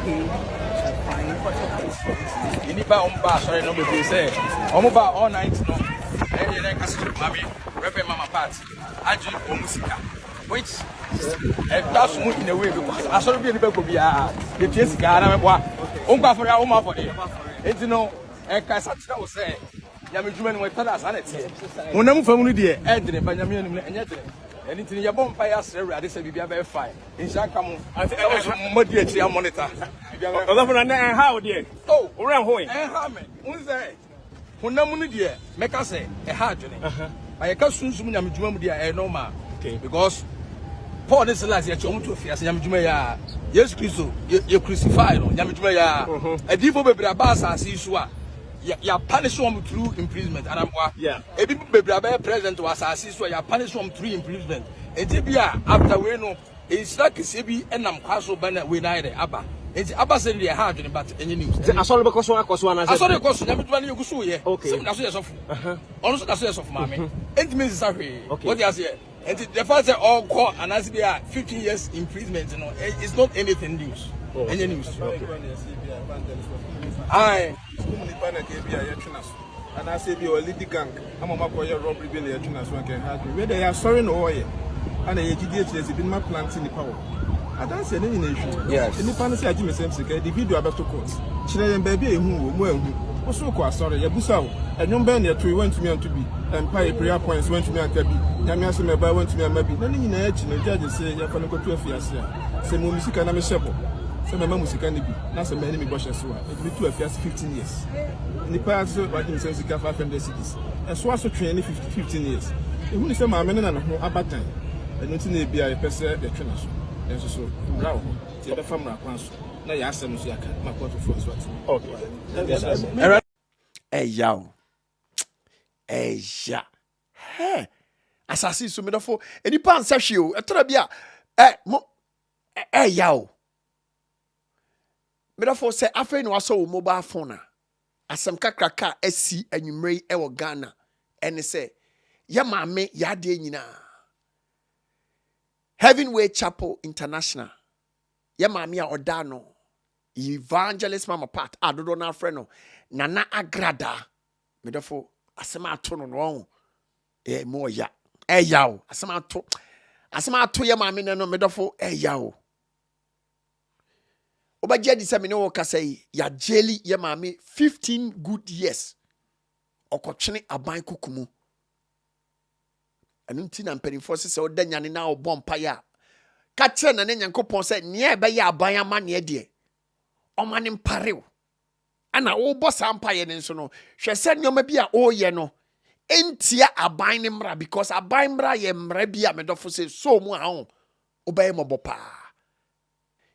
pay some fine for the Anybody on bar, sorry, no, be say, bar all night, no, and you like us, Mammy, Reverend Mama Pat, I do musica, which that's moving in a way because I saw the people be the Jessica and what, Uncle for our home for it. It's no, and Cassandra was saying, Yamijuman will tell us, and it's when I'm family, dear, Anthony, Benjamin, and yet. Anything you bomb by us, I said, be a very fine. In Shakam, I think I was moderately a monitor. How, dear? Oh, around Hoy. And Harmon, who's there? When no money, dear, make us say a hard journey. I can't soon Yamjum, dear, no ma. Because Paul is the last year to Fias Yamjumaya. Yes, Christo, you crucified on Yamjumaya. A deep over Basa, see you. You punish them through imprisonment, and a people be present to us, so you punish them through imprisonment. And after we know, it's like a CB and I'm castle banner we neither Abba. It's Abba said they hard, but any news. I saw the cost one. I saw the cost of everybody you go so yeah. Okay, that's of also that's of mammy. It means sorry. What you say? And the fact that all court and as they are 15 years imprisonment, you know, it's not anything news. Any news. Aye. And I say, be a lady gang. I'm a macquarie robbery bill at Tunas one can have me. Where they are sorry no oil. And a GDH has been my plants in the power. I don't say any nation. Yes. In the fantasy, I do myself, the video about to court. Children, baby, who was so quite sorry. Yabusao, and young Ben, you went to me to be, and pay prayer points went to me and Tabby. Yamias and my went to me and maybe. None in the edge, and the judges say, you're going to go to a fiasco. Say, music and I'm a shepherd. So my music can be. That's a man in Bosch as well. It will be 2 years, 15 years. In the past, what you say, 500 cities. And so also training 15 years. The woman said, my men and no about time. And not in the BI per se, the trainers. And so, now, the family plans. Now, you ask them, my quarter for what. Okay. Hey, yow. Hey, ya. Hey. Assassin, so many for any pan sashio, a trabia. Hey, yow. Therefore, say after no so mobile phone. Asem kakraka esi anwumrei ewo Ghana. Ene say ya maame ya de nyina. Heavenway Chapel International. Ya maame a oda no. Evangelist Mama Pat adodo na freno. Nana Agradaa. Therefore, asem ato no no. Mo ya. Yawo. Asem ato ya maame no therefore yawo. Oba jedi se me ne wo kasa yi ya jeli ye maame 15 good years okotwene aban kukumu anu nti na mpanimfo se oda nyane na obom pa ya ka kire na ne nyankopon se ne e be ya aban ama ne de omane mparew ana wo bo sampa ye ne nso no hwe se nyoma bi a o ye no entia aban ne mra because aban mra ye mra bi a medofo se so mu a ho obaye mobopa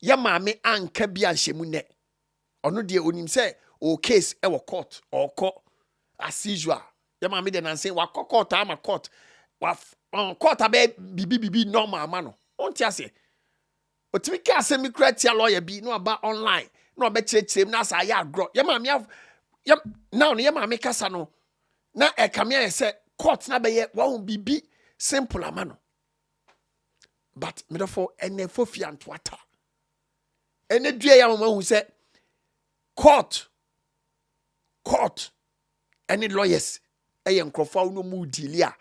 ya maame anka bia nhemu ne ono de onim se o case e wo court or as usual ya maame de nan say wa court ama court wa court abe bibi normal ama no onti ase otimi ka asemi kratia lawyer bi no aba online no be chirechirem na sa ya agro ya maame ya now ya maame kasa no na e kamia say court na be ye wa bibi simple ama no but me therefore ene fofia ntwata ene dua ya mama hu say court any lawyers eye nkrofo no mu deal a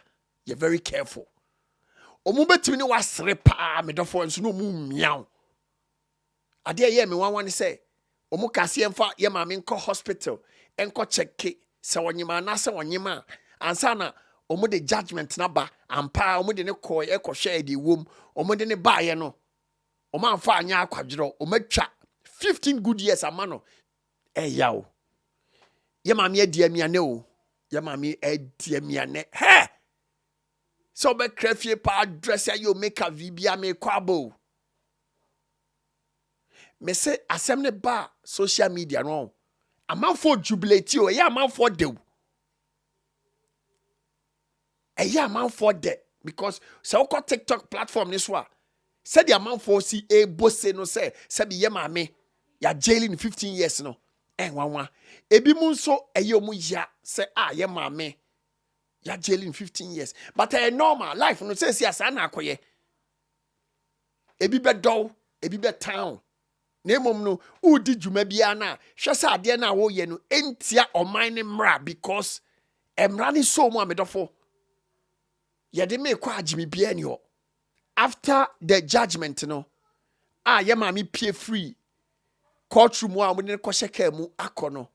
you very careful omu betimi ni wasere pa me therefore nso no mu miaw ade ye me wanwan say omu kase emfa ye maame nko hospital enko check se wonyima na se wonyima ansa na omu de judgment na ba ampa omu de ne koy ekohwe ade wom omu de ne baaye no omu amfa anya akwadwero omu atwa 15 good years amano yawo ye maame adi amiane o ye maame adi amiane he so be crafie pa dress ya yo make a vibia me kwabo me say asem ne ba social media no amanfo jubilate o ya amanfo de ya amanfo de because se we got TikTok platform this one said the amanfo si e bose no say be ye maame ya jailing 15 years no wanwa ebi mu nso mu ya say ye maame ya jailing 15 years but normal life no say asa na akoye ebi be dow ebi be town na mom no udi dwuma bia na hwe sa ade na wo ye no entia oman ne mra because emra ne so mu amedofo ye de me kwa agimi bia ni ho after the judgment no ye ma me pie free courtroom a mo ne ko hyeka mu akono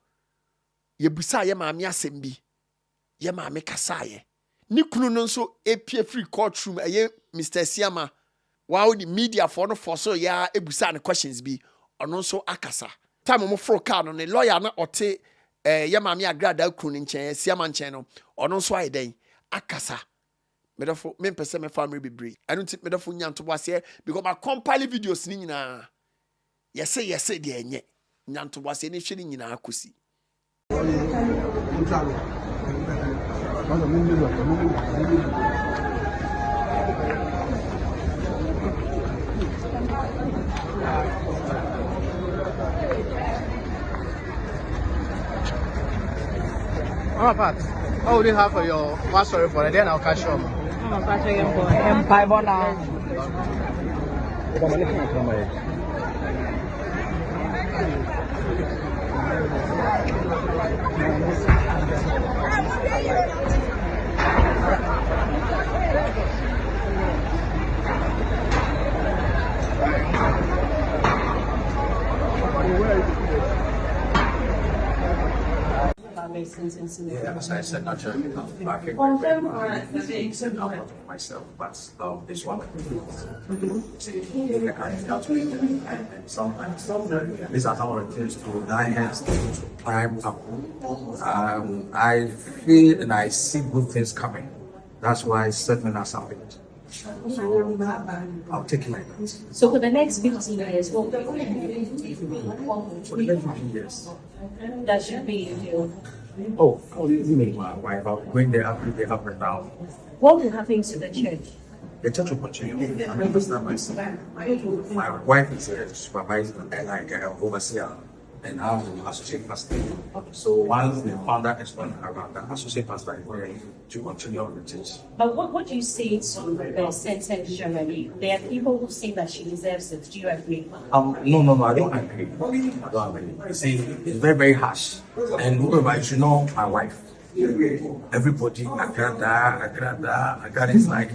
ye busa ye ma me asem bi ye ma me kasaye ni kunu no nso epie free courtroom eye Mr. Siama wow the media for no for so ya ebusa ne questions bi ono nso akasa time mo fro car no ne lawyer na ote ye ma me Agradaa kunu nchen Siama nchen no ono nso ayeden akasa medafo me pese me family bebre anu ti medafo nyanto boase because my compile videos ni nyina yese de enye nyanto boase ne hwe ni nyina akosi Pat, what would you have for your last story for? And then I'll catch up. I'm catching him for Empire Bonah. Yeah, as I said, not sure market myself, but this one. Sometimes these are some of the things to nine hands to prime up. I feel and I see good things coming. That's why certainly not something. I'll take it like that. So for the next 15 years, what will For the next 15 years. that should be you? You mean my wife? I'll bring the up and down. What will happen to the church? The church will continue. I understand myself. My wife is a supervisor and like an overseer, and I'm an associate pastor. So once the founder expand around the associate pastor, I'm going to continue on the church. But what do you say to Senator Germany? There are people who say that she deserves it. Do you agree? No, I don't agree. I don't agree. See, it's very, very harsh. And moreover, you should know my wife. Everybody, Agradaa is like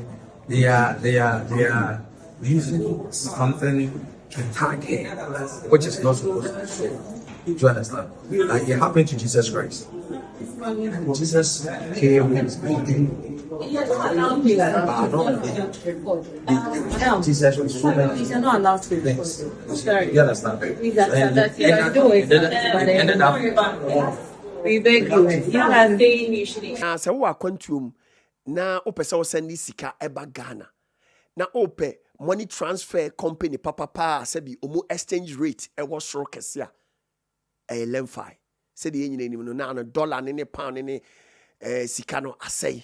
they are using something to tag her, which is not supposed to be so. Do you understand? Like it happened to Jesus Christ. Jesus came with his body. Jesus was so many These are not allowed to things. Sorry. You understand? Please accept that you are doing it. We beg you. You are saying you should. na se wo akwantuom na opese wo send sika eba Ghana na ope money transfer company papa se bi omo exchange rate e wo soro kese a e lemfi se de nyina nim no na dollar ne pound ne sika no asai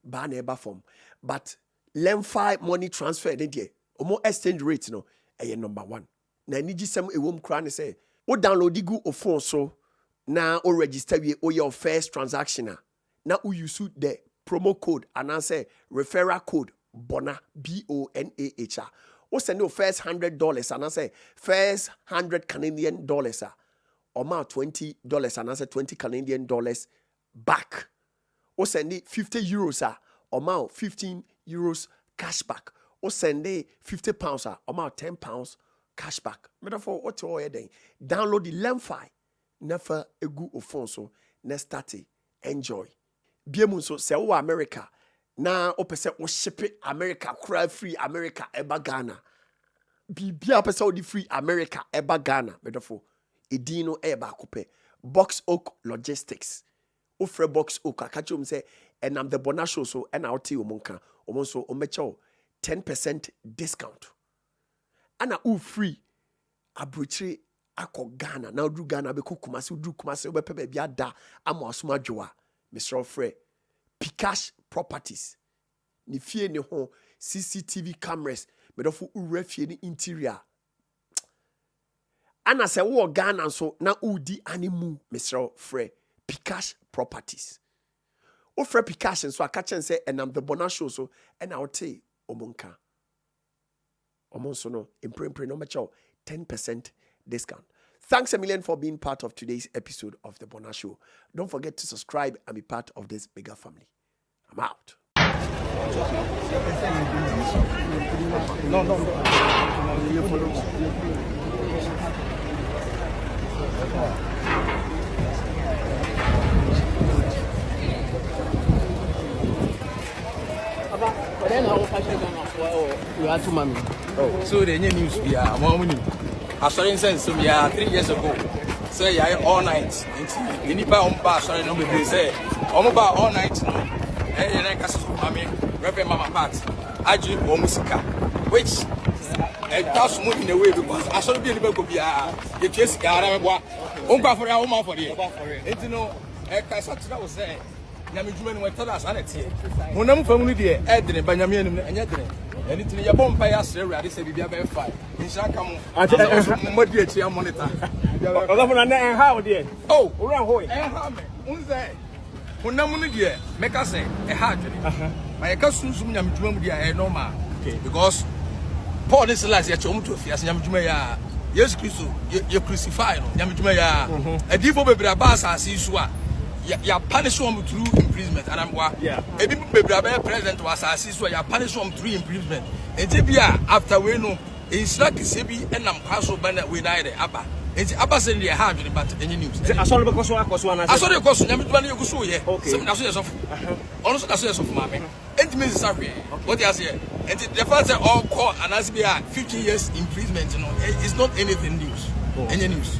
ba na eba form but lemfi money transfer de de omo exchange rate no e number 1 na ni gisem ewom kra ne se wo download igu o phone so na o register we your first transaction na o use the promo code and answer referral code Bonah BONAH. O send your first $100 and answer first $100 Canadian dollars or more $20 and answer $20 Canadian dollars back. O send €50 or more 15 euros cash back. O send £50 or more £10 cash back. Metaphor what you are doing. Download the Lemfi. Never a good phone so next start enjoy. Biamun so se wo America na opese wo ship America cry free America eba Ghana. Bibia opese wo di free America eba Ghana medofo edino eba kope Box Oak Logistics. Ofre Box Oak akacho say and I'm the Bonah show so and I'll tell you monka omonso omecho 10% discount. Ana u free abrochire akọ Ghana na odru Ghana be Kumasi odru Kumasi obepe be bia da ama asoma dwoa Mr. Frɛ Pikash Properties ni fie ne ho CCTV cameras me dofo ura fie ni interior ana se wo Ghana so na udi animu Mr. Frɛ Pikash Properties o frɛ Pikash so aka chen se enam the Bonah show so and I would say omonka omonso no emprempre no mecho 10% discount. Thanks a million for being part of today's episode of The Bonah Show. Don't forget to subscribe and be part of this bigger family. I'm out. So the new news we are morning. I saw in sense we are 3 years ago. Say yeah all night. Anybody on bar sorry no be say on bar all night no. Eh na kasi mama reverend mama part. Aji o musika which that's moving in a way because I saw be anybody go be you chase car me boa. On kwa for ya o man for there. Enti no e ka sa tira wo say nyame djuma no tell us anete. Honam famu de e dene ba nyame anum enya dene. Anything you bomb by us, ready say be about 5. In Shakam, moderate your monitor. How dear? Oh, around how Unze Unamuni dear, make us say a hard my cousin Yam dear normal. Because Paul is last year to Fias Yamjumaya. Yes, Christo, you crucify Yamjumaya. A deep over Brabas as Isua. You punish one through imprisonment, and I'm what? Yeah. A people president was assist where you punish one through imprisonment. And Tibia after we know it's like Sebi and I'm castle banner with either Abba. It's Abba saying they have but any news. I saw the cost one. I saw the cost of Yammy. Okay. Some associates of also associates of Mammy. And Mrs. Sapi. What you say? And the fact that all court and as be 15 years imprisonment, you know, it's not anything news. Any news.